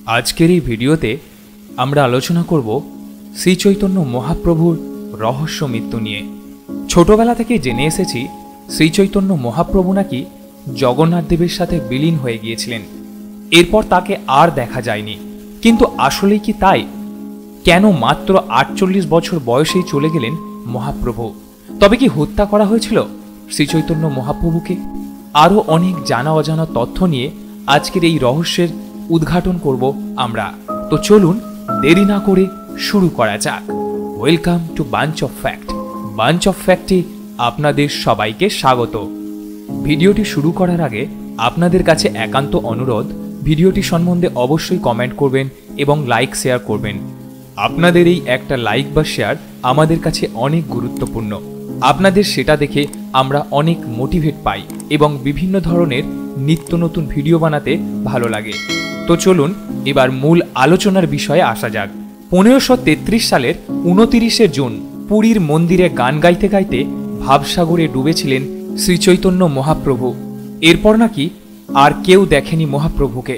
আজকের এই ভিডিওতে আমরা আলোচনা করব শ্রী চৈতন্য মহাপ্রভুর রহস্য মৃত্যু নিয়ে। ছোটবেলা থেকে জেনে এসেছি শ্রী চৈতন্য মহাপ্রভু নাকি জগন্নাথ দেবের সাথে বিলীন হয়ে গিয়েছিলেন, এরপর তাকে আর দেখা যায়নি। কিন্তু আসলেই কি তাই? কেন মাত্র 48 বছর বয়সেই চলে গেলেন মহাপ্রভু? তবে কি হত্যা করা হয়েছিল শ্রী চৈতন্য মহাপ্রভুকে? আরও অনেক জানা অজানা তথ্য নিয়ে আজকের এই রহস্যের উদ্ঘাটন করব আমরা। তো চলুন দেরি না করে শুরু করা যাক। Welcome to bunch of fact. Bunch of ফ্যাক্টে আপনাদের সবাইকে স্বাগত। ভিডিওটি শুরু করার আগে আপনাদের কাছে একান্ত অনুরোধ, ভিডিওটি সম্বন্ধে অবশ্যই কমেন্ট করবেন এবং লাইক শেয়ার করবেন। আপনাদের এই একটা লাইক বা শেয়ার আমাদের কাছে অনেক গুরুত্বপূর্ণ। আপনাদের সেটা দেখে আমরা অনেক মোটিভেট পাই এবং বিভিন্ন ধরনের নিত্য নতুন ভিডিও বানাতে ভালো লাগে। তো চলুন এবার মূল আলোচনার বিষয়ে আসা যাক। 1533 সালের 29শে জুন পুরীর মন্দিরে গান গাইতে গাইতে ভাবসাগরে ডুবেছিলেন শ্রী চৈতন্য মহাপ্রভু। এরপর নাকি আর কেউ দেখেনি মহাপ্রভুকে।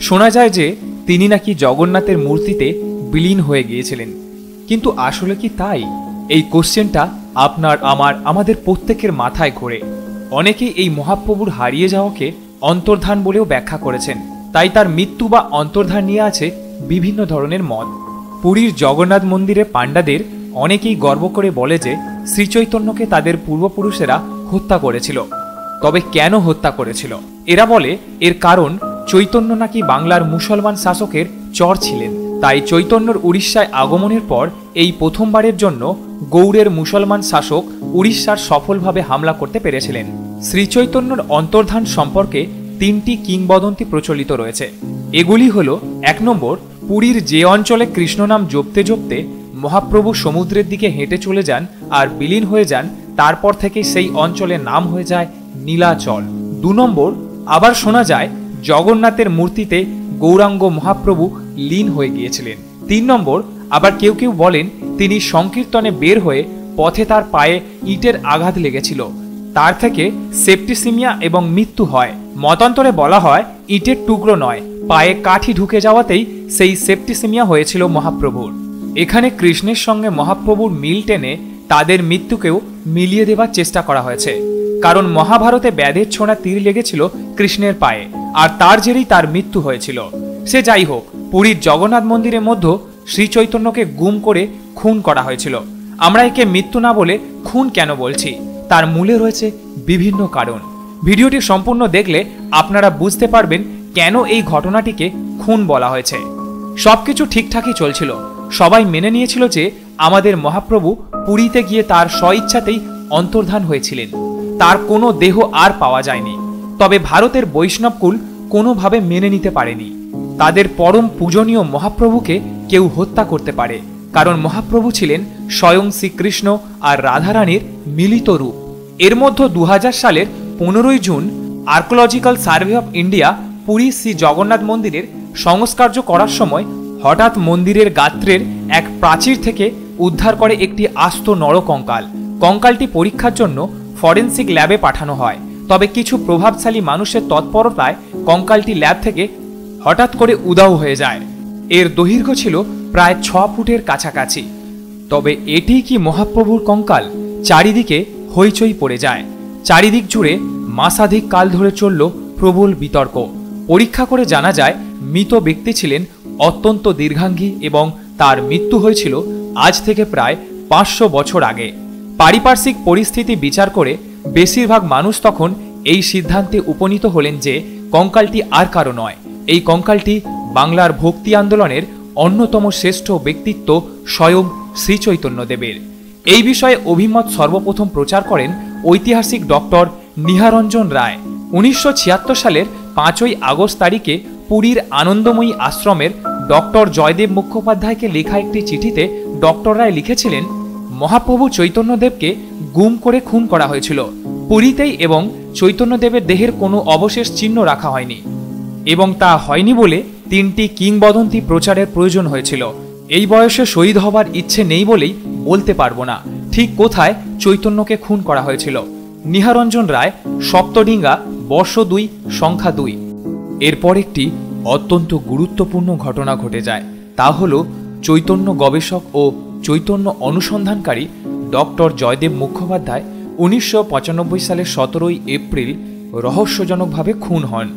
শোনা যায় যে তিনি নাকি জগন্নাথের মূর্তিতে বিলীন হয়ে গিয়েছিলেন। কিন্তু আসলে কি তাই? এই কোশ্চেনটা আপনার আমাদের প্রত্যেকের মাথায় ঘোরে। অনেকেই এই মহাপ্রভুর হারিয়ে যাওয়াকে অন্তর্ধান বলেও ব্যাখ্যা করেছেন। তাই তার মৃত্যু বা অন্তর্ধান নিয়ে আছে বিভিন্ন ধরনের মত। পুরীর জগন্নাথ মন্দিরে পাণ্ডাদের অনেকেই গর্ব করে বলে যে শ্রীচৈতন্যকে তাদের পূর্বপুরুষেরা হত্যা করেছিল। তবে কেন হত্যা করেছিল? এরা বলে এর কারণ চৈতন্য নাকি বাংলার মুসলমান শাসকের চর ছিলেন। তাই চৈতন্যর উড়িষ্যায় আগমনের পর এই প্রথমবারের জন্য গৌড়ের মুসলমান শাসক উড়িষ্যার সফলভাবে হামলা করতে পেরেছিলেন। শ্রীচৈতন্যর অন্তর্ধান সম্পর্কে 3টি কিংবদন্তি প্রচলিত রয়েছে। এগুলি হল: 1 নম্বর, পুরীর যে অঞ্চলে কৃষ্ণ নাম জপতে জপতে মহাপ্রভু সমুদ্রের দিকে হেঁটে চলে যান আর বিলীন হয়ে যান, তারপর থেকে সেই অঞ্চলের নাম হয়ে যায় নীলাচল। 2 নম্বর, আবার শোনা যায় জগন্নাথের মূর্তিতে গৌরাঙ্গ মহাপ্রভু লীন হয়ে গিয়েছিলেন। 3 নম্বর, আবার কেউ কেউ বলেন তিনি সংকীর্তনে বের হয়ে পথে তার পায়ে ইটের আঘাত লেগেছিল, তার থেকে সেপ্টিসিমিয়া এবং মৃত্যু হয়। মতান্তরে বলা হয় ইটের টুকরো নয়, পায়ে কাঠি ঢুকে যাওয়াতেই সেই সেপ্টিসিমিয়া হয়েছিল মহাপ্রভুর। এখানে কৃষ্ণের সঙ্গে মহাপ্রভুর মিল টেনে তাদের মৃত্যুকেও মিলিয়ে দেবার চেষ্টা করা হয়েছে। কারণ মহাভারতে ব্যাধের ছোঁড়া তীর লেগেছিল কৃষ্ণের পায়ে, আর তার জেরেই তার মৃত্যু হয়েছিল। সে যাই হোক, পুরীর জগন্নাথ মন্দিরের মধ্যে শ্রী চৈতন্যকে গুম করে খুন করা হয়েছিল। আমরা একে মৃত্যু না বলে খুন কেন বলছি, তার মূলে রয়েছে বিভিন্ন কারণ। ভিডিওটি সম্পূর্ণ দেখলে আপনারা বুঝতে পারবেন কেন এই ঘটনাটিকে খুন বলা হয়েছে। সবকিছু ঠিকঠাকই চলছিল, সবাই মেনে নিয়েছিল যে আমাদের মহাপ্রভু পুরীতে গিয়ে তার স্বইচ্ছাতেই অন্তর্ধান হয়েছিলেন, তার কোনো দেহ আর পাওয়া যায়নি। তবে ভারতের বৈষ্ণবকুল কোনোভাবে মেনে নিতে পারেনি তাদের পরম পূজনীয় মহাপ্রভুকে কেউ হত্যা করতে পারে, কারণ মহাপ্রভু ছিলেন স্বয়ং শ্রীকৃষ্ণ আর রাধারানীর মিলিত রূপ। এর মধ্যে 2000 সালের 15ই June archaeological survey of India Puri Shri Jagannath মন্দিরের সংস্কার্য করার সময় হঠাৎ মন্দিরের গাত্রের এক প্রাচীর থেকে উদ্ধার করে একটি আস্ত নরকঙ্কাল। কঙ্কালটি পরীক্ষার জন্য ফরেন্সিক ল্যাবে পাঠানো হয়। তবে কিছু প্রভাবশালী মানুষের তৎপরতায় কঙ্কালটি ল্যাব থেকে হঠাৎ করে উধাও হয়ে যায়। এর দৈর্ঘ্য ছিল প্রায় 6 ফুটের কাছাকাছি। তবে এটি কি মহাপ্রভুর কঙ্কাল? চারিদিকে হইচই পড়ে যায়। চারিদিক জুড়ে মাসাধিক কাল ধরে চলল প্রবল বিতর্ক। পরীক্ষা করে জানা যায় মৃত ব্যক্তি ছিলেন অত্যন্ত দীর্ঘাঙ্গী এবং তার মৃত্যু হয়েছিল আজ থেকে প্রায় 500 বছর আগে। পারিপার্শ্বিক পরিস্থিতি বিচার করে বেশিরভাগ মানুষ তখন এই সিদ্ধান্তে উপনীত হলেন যে কঙ্কালটি আর কারো নয়, এই কঙ্কালটি বাংলার ভক্তি আন্দোলনের অন্যতম শ্রেষ্ঠ ব্যক্তিত্ব স্বয়ং শ্রী চৈতন্য দেবের। এই বিষয়ে অভিমত সর্বপ্রথম প্রচার করেন ঐতিহাসিক ডক্টর নিহারঞ্জন রায়। 1976 সালের 5ই আগস্ট তারিখে পুরীর আনন্দময়ী আশ্রমের ডক্টর জয়দেব মুখোপাধ্যায়কে লেখা একটি চিঠিতে ডক্টর রায় লিখেছিলেন, মহাপ্রভু চৈতন্যদেবকে গুম করে খুন করা হয়েছিল পুরীতেই এবং চৈতন্যদেবের দেহের কোনো অবশেষ চিহ্ন রাখা হয়নি, এবং তা হয়নি বলে 3টি কিংবদন্তি প্রচারের প্রয়োজন হয়েছিল। এই বয়সে শহীদ হবার ইচ্ছে নেই বলেই বলতে পারবো না ঠিক কোথায় চৈতন্যকে খুন করা হয়েছিল। নিহারঞ্জন রায়, সপ্তডিঙ্গা, বর্ষ 2, সংখ্যা 2। এরপর একটি অত্যন্ত গুরুত্বপূর্ণ ঘটনা ঘটে যায়। তা হল চৈতন্য গবেষক ও চৈতন্য অনুসন্ধানকারী ডক্টর জয়দেব মুখোপাধ্যায় 1995 সালের 17 এপ্রিল রহস্যজনকভাবে খুন হন।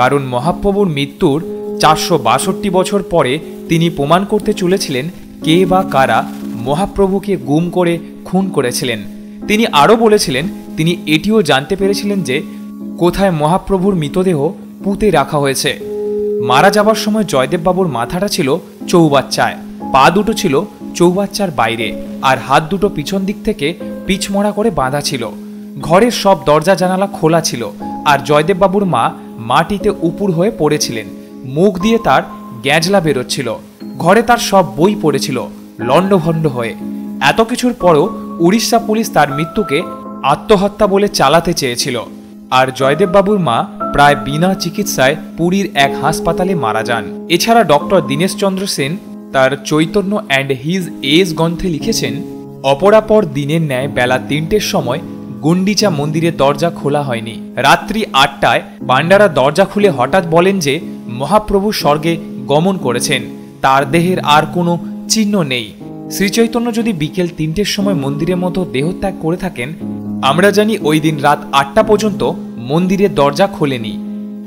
কারণ মহাপ্রভুর মৃত্যুর 462 বছর পরে তিনি প্রমাণ করতে চলেছিলেন কে বা কারা মহাপ্রভুকে গুম করে খুন করেছিলেন। তিনি আরও বলেছিলেন তিনি এটিও জানতে পেরেছিলেন যে কোথায় মহাপ্রভুর মৃতদেহ পুঁতে রাখা হয়েছে। মারা যাবার সময় জয়দেববাবুর মাথাটা ছিল চৌবাচ্চায়, পা দুটো ছিল চৌবাচ্চার বাইরে, আর হাত দুটো পিছন দিক থেকে পিছমরা করে বাঁধা ছিল। ঘরের সব দরজা জানালা খোলা ছিল, আর জয়দেববাবুর মা মাটিতে উপুর হয়ে পড়েছিলেন। মুখ দিয়ে তার গ্যাঁজলা বেরোচ্ছিল। ঘরে তার সব বই পড়েছিল লণ্ডভণ্ড হয়ে। এত কিছুর পরও উড়িষ্যা পুলিশ তার মৃত্যুকে আত্মহত্যা বলে চালাতে চেয়েছিল। আর জয়দেববাবুর মা প্রায় বিনা চিকিৎসায় পুরীর এক হাসপাতালে মারা যান। এছাড়া ডক্টর দীনেশ চন্দ্র সেন তার চৈতন্য অ্যান্ড হিজ এজ গ্রন্থে লিখেছেন, অপরাপর দিনের ন্যায় বেলা 3টের সময় গুন্ডিচা মন্দিরের দরজা খোলা হয়নি। রাত্রি 8টায় পাণ্ডারা দরজা খুলে হঠাৎ বলেন যে মহাপ্রভু স্বর্গে গমন করেছেন, তার দেহের আর কোনো চিহ্ন নেই। শ্রীচৈতন্য যদি বিকেল 3টের সময় মন্দিরের মতো দেহত্যাগ করে থাকেন, আমরা জানি ওই দিন রাত 8টা পর্যন্ত মন্দিরের দরজা খোলেনি।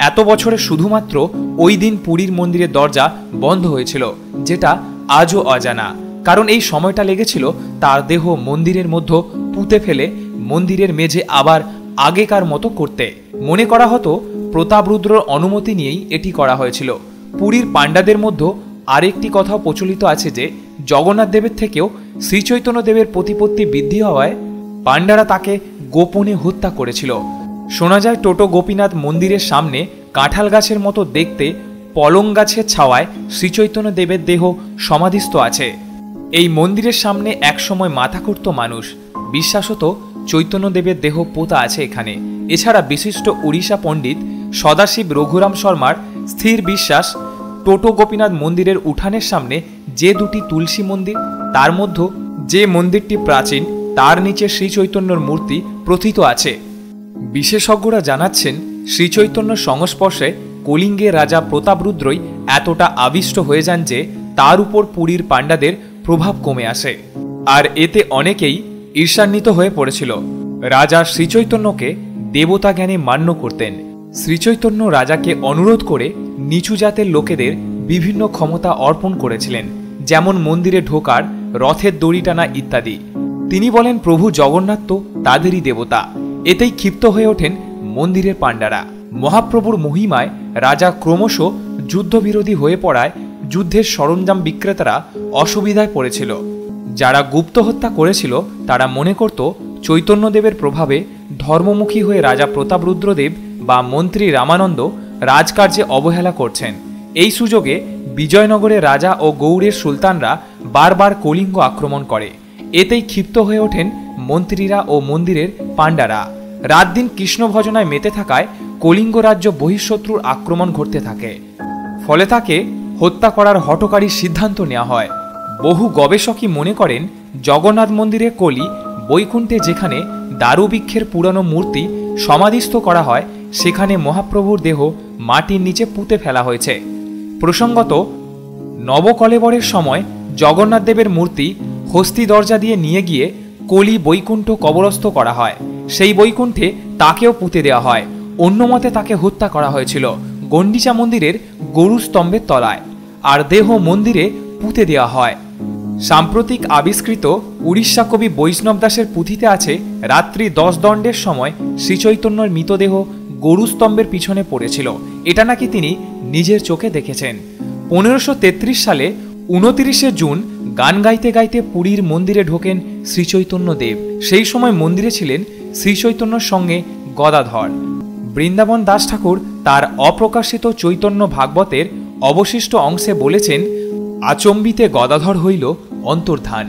এত বছরে শুধুমাত্র ওই দিন পুরীর মন্দিরের দরজা বন্ধ হয়েছিল, যেটা আজও অজানা। কারণ এই সময়টা লেগেছিল তার দেহ মন্দিরের মধ্যে পুঁতে ফেলে মন্দিরের মেঝে আবার আগেকার মতো করতে। মনে করা হতো প্রতাপরুদ্রর অনুমতি নিয়েই এটি করা হয়েছিল। পুরীর পাণ্ডাদের মধ্যে আরেকটি কথাও প্রচলিত আছে যে জগন্নাথ দেবের থেকেও শ্রীচৈতন্য দেবের প্রতিপত্তি বৃদ্ধি হওয়ায় পাণ্ডারা তাকে গোপনে হত্যা করেছিল। শোনা যায় টোটো গোপীনাথ মন্দিরের সামনে কাঁঠাল গাছের মতো দেখতে পলং গাছের ছাওয়ায় শ্রীচৈতন্য দেবের দেহ সমাধিস্থ আছে। এই মন্দিরের সামনে একসময় মাথা করত মানুষ। বিশ্বাস হতো চৈতন্যদেবের দেহ পোতা আছে এখানে। এছাড়া বিশিষ্ট উড়িষ্যা পণ্ডিত সদাশিব রঘুরাম শর্মার স্থির বিশ্বাস, টোটো গোপীনাথ মন্দিরের উঠানের সামনে যে দুটি তুলসী মন্দির, তার মধ্যে যে মন্দিরটি প্রাচীন তার নিচে শ্রীচৈতন্যর মূর্তি প্রথিত আছে। বিশেষজ্ঞরা জানাচ্ছেন শ্রীচৈতন্যর সংস্পর্শে কলিঙ্গের রাজা প্রতাপরুদ্রই এতটা আবিষ্ট হয়ে যান যে তার উপর পুরীর পাণ্ডাদের প্রভাব কমে আসে। আর এতে অনেকেই ঈর্ষান্বিত হয়ে পড়েছিল। রাজা শ্রীচৈতন্যকে দেবতা জ্ঞানে মান্য করতেন। শ্রীচৈতন্য রাজাকে অনুরোধ করে নিচু জাতের লোকেদের বিভিন্ন ক্ষমতা অর্পণ করেছিলেন, যেমন মন্দিরে ঢোকার, রথের দড়ি টানা ইত্যাদি। তিনি বলেন প্রভু জগন্নাথ তো তাদেরই দেবতা। এতেই ক্ষিপ্ত হয়ে ওঠেন মন্দিরের পাণ্ডারা। মহাপ্রভুর মহিমায় রাজা ক্রমশ যুদ্ধবিরোধী হয়ে পড়ায় যুদ্ধের সরঞ্জাম বিক্রেতারা অসুবিধায় পড়েছিল। যারা গুপ্ত হত্যা করেছিল তারা মনে করত চৈতন্যদেবের প্রভাবে ধর্মমুখী হয়ে রাজা প্রতাপরুদ্রদেব বা মন্ত্রী রামানন্দ রাজকার্যে অবহেলা করছেন। এই সুযোগে বিজয়নগরের রাজা ও গৌড়ের সুলতানরা বারবার কলিঙ্গ আক্রমণ করে। এতেই ক্ষিপ্ত হয়ে ওঠেন মন্ত্রীরা ও মন্দিরের পাণ্ডারা। রাত দিন কৃষ্ণ ভজনায় মেতে থাকায় কলিঙ্গ রাজ্য বহিঃশত্রুর আক্রমণ ঘটতে থাকে। ফলে তাকে হত্যা করার হঠকারী সিদ্ধান্ত নেওয়া হয়। বহু গবেষকই মনে করেন জগন্নাথ মন্দিরে কলি বৈকুণ্ঠে যেখানে দারুবৃক্ষের পুরানো মূর্তি সমাধিস্থ করা হয়, সেখানে মহাপ্রভুর দেহ মাটির নিচে পুঁতে ফেলা হয়েছে। প্রসঙ্গত, নবকলেবরের সময় জগন্নাথ দেবের মূর্তি হস্তি দরজা দিয়ে নিয়ে গিয়ে কলি বৈকুণ্ঠ কবরস্থ করা হয়। সেই বৈকুণ্ঠে তাকেও পুঁতে দেওয়া হয়। অন্য মতে তাকে হত্যা করা হয়েছিল গন্ডিচা মন্দিরের গরু স্তম্ভের তলায়, আর দেহ মন্দিরে পুঁতে দেওয়া হয়। সাম্প্রতিক আবিষ্কৃত উড়িষ্যা কবি বৈষ্ণব দাসের পুঁথিতে আছে রাত্রি 10 দণ্ডের সময় শ্রীচৈতন্যর মৃতদেহ গরু স্তম্ভের পিছনে পড়েছিল। এটা নাকি তিনি নিজের চোখে দেখেছেন। 1533 সালে 29 জুন গান গাইতে গাইতে পুরীর মন্দিরে ঢোকেন শ্রীচৈতন্য দেব। সেই সময় মন্দিরে ছিলেন শ্রীচৈতন্যর সঙ্গে গদাধর। বৃন্দাবন দাস ঠাকুর তার অপ্রকাশিত চৈতন্য ভাগবতের অবশিষ্ট অংশে বলেছেন, আচম্বিতে গদাধর হইল অন্তর্ধান।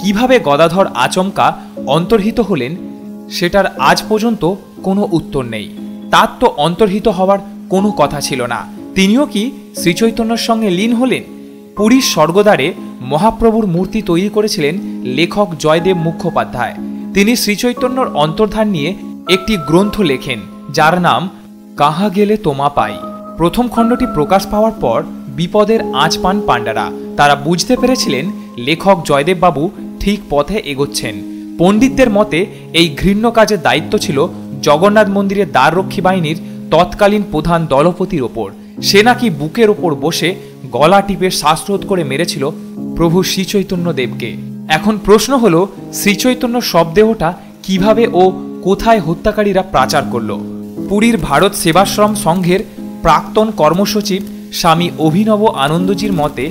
কিভাবে গদাধর আচমকা অন্তর্হিত হলেন সেটার আজ পর্যন্ত কোনো উত্তর নেই। তার তো অন্তর্হিত হওয়ার কোনো কথা ছিল না। তিনিও কি শ্রীচৈতন্যর সঙ্গে লীন হলেন? পুরীর স্বর্গদ্বারে মহাপ্রভুর মূর্তি তৈরি করেছিলেন লেখক জয়দেব মুখোপাধ্যায়। তিনি শ্রীচৈতন্যর অন্তর্ধান নিয়ে একটি গ্রন্থ লেখেন, যার নাম কাহা গেলে তোমা পাই। প্রথম খণ্ডটি প্রকাশ পাওয়ার পর বিপদের আঁচ পান পাণ্ডারা। তারা বুঝতে পেরেছিলেন লেখক জয়দেববাবু ঠিক পথে এগোচ্ছেন। পণ্ডিতদের মতে এই ঘৃণ্য কাজের দায়িত্ব ছিল জগন্নাথ মন্দিরের দ্বাররক্ষী বাহিনীর তৎকালীন প্রধান দলপতির ওপর। সে নাকি বুকের ওপর বসে গলা টিপে শ্বাসরোধ করে মেরেছিল প্রভু শ্রীচৈতন্য দেবকে। এখন প্রশ্ন হল, শ্রীচৈতন্য শবদেহটা কিভাবে ও কোথায় হত্যাকারীরা পাচার করল? পুরীর ভারত সেবাশ্রম সংঘের প্রাক্তন কর্মসচিব স্বামী অভিনব আনন্দজির মতে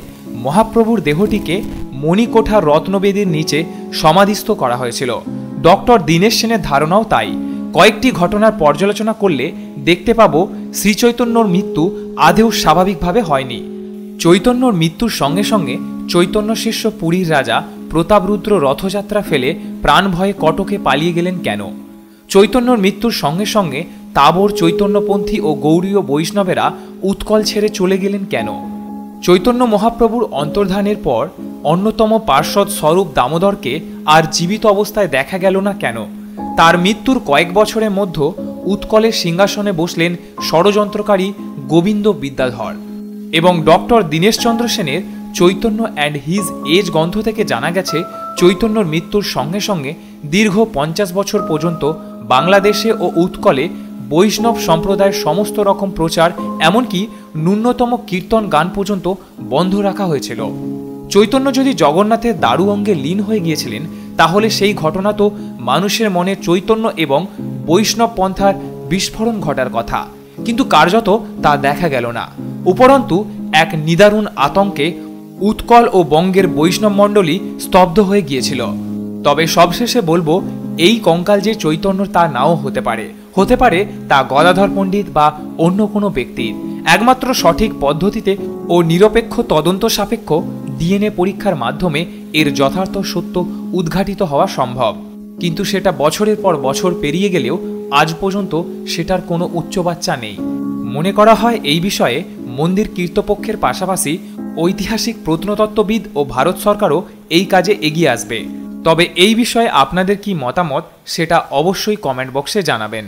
মহাপ্রভুর দেহটিকে মণিকোঠার রত্নবেদীর নিচে সমাধিস্থ করা হয়েছিল। ডক্টর দীনেশ সেনের ধারণাও তাই। কয়েকটি ঘটনার পর্যালোচনা করলে দেখতে পাব শ্রীচৈতন্যর মৃত্যু আদৌ স্বাভাবিকভাবে হয়নি। চৈতন্যর মৃত্যুর সঙ্গে সঙ্গে চৈতন্য শিষ্য পুরীর রাজা প্রতাপরুদ্র রথযাত্রা ফেলে প্রাণ ভয়ে কটকে পালিয়ে গেলেন কেন? চৈতন্যর মৃত্যুর সঙ্গে সঙ্গে তাবর চৈতন্যপন্থী ও গৌড়ীয় বৈষ্ণবেরা উৎকল ছেড়ে চলে গেলেন কেন? চৈতন্য মহাপ্রভুর অন্তর্ধানের পর অন্যতম পার্ষদ স্বরূপ দামোদরকে আর জীবিত অবস্থায় দেখা গেল না কেন? তার মৃত্যুর কয়েক বছরের মধ্যে উৎকলের সিংহাসনে বসলেন ষড়যন্ত্রকারী গোবিন্দ বিদ্যাধর। এবং ডক্টর দীনেশচন্দ্র সেনের চৈতন্য অ্যান্ড হিজ এজ গ্রন্থ থেকে জানা গেছে চৈতন্যর মৃত্যুর সঙ্গে সঙ্গে দীর্ঘ 50 বছর পর্যন্ত বাংলাদেশে ও উৎকলে বৈষ্ণব সম্প্রদায়ের সমস্ত রকম প্রচার, এমনকি ন্যূনতম কীর্তন গান পর্যন্ত বন্ধ রাখা হয়েছিল। চৈতন্য যদি জগন্নাথের দারু অঙ্গে লীন হয়ে গিয়েছিলেন, তাহলে সেই ঘটনা তো মানুষের মনে চৈতন্য এবং বৈষ্ণব পন্থার বিস্ফোরণ ঘটার কথা, কিন্তু কার্যত তা দেখা গেল না। উপরন্তু এক নিদারুণ আতঙ্কে উৎকল ও বঙ্গের বৈষ্ণব মণ্ডলী স্তব্ধ হয়ে গিয়েছিল। তবে সবশেষে বলবো, এই কঙ্কাল যে চৈতন্য তা নাও হতে পারে তা গদাধর পণ্ডিত বা অন্য কোনো ব্যক্তির। একমাত্র সঠিক পদ্ধতিতে ও নিরপেক্ষ তদন্ত সাপেক্ষ ডিএনএ পরীক্ষার মাধ্যমে এর যথার্থ সত্য উদ্ঘাটিত হওয়া সম্ভব, কিন্তু সেটা বছরের পর বছর পেরিয়ে গেলেও আজ পর্যন্ত সেটার কোনো উচ্চবাচ্চা নেই। মনে করা হয় এই বিষয়ে মন্দির কর্তৃপক্ষের পাশাপাশি ঐতিহাসিক প্রত্নতত্ত্ববিদ ও ভারত সরকারও এই কাজে এগিয়ে আসবে। তবে এই বিষয়ে আপনাদের কি মতামত সেটা অবশ্যই কমেন্ট বক্সে জানাবেন।